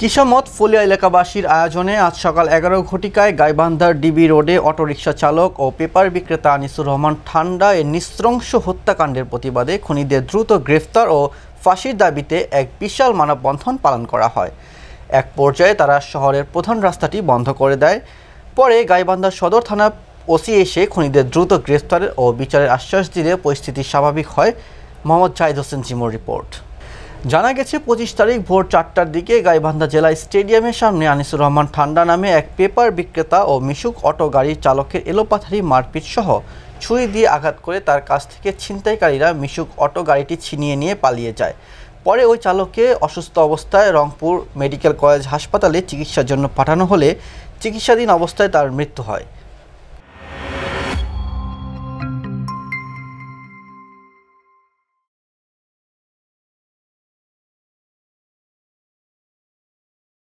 কিসমত ফুলিয়া এলাকাবাসীর আয়োজনে আজ সকাল 11 ঘটিকায় গাইবান্ধার ডিবি রোডে অটোরিকশা চালক ও পেপার বিক্রেতা আনিসুর রহমান ঠান্ডা এর নৃশংস হত্যাকাণ্ডের প্রতিবাদে খুনিদের দ্রুত গ্রেফতার ও ফাঁসির দাবিতে এক বিশাল মানববন্ধন পালন করা হয়। এক পর্যায়ে তারা শহরের প্রধান রাস্তাটি বন্ধ করে দেয়। পরে গাইবান্ধা সদর থানা ওসি এসে খুনিদের দ্রুত গ্রেফতার ও বিচারের আশ্বাস দিলে পরিস্থিতি স্বাভাবিক হয়। মোহাম্মদ জাহিদ হোসেন জিমোর রিপোর্ট। জানা গেছে 25 তারিখ ভোর 4টার দিকে গাইবান্ধা জেলা স্টেডিয়ামের সামনে আনিসুর রহমান ঠান্ডা নামে এক পেপার বিক্রেতা ও মিশুক অটো গাড়ির চালকের এলোপাথারি মারপিট সহ ছুরি দিয়ে আঘাত করে তার কাছ থেকে ছিনতাইকারীরা মিশুক অটো গাড়িটি ছিনিয়ে নিয়ে পালিয়ে যায়। পরে ওই চালককে অসুস্থ অবস্থায় রংপুর মেডিকেল কলেজ হাসপাতালে চিকিৎসার জন্য পাঠানো হলে চিকিৎসাধীন অবস্থায় তার মৃত্যু হয়।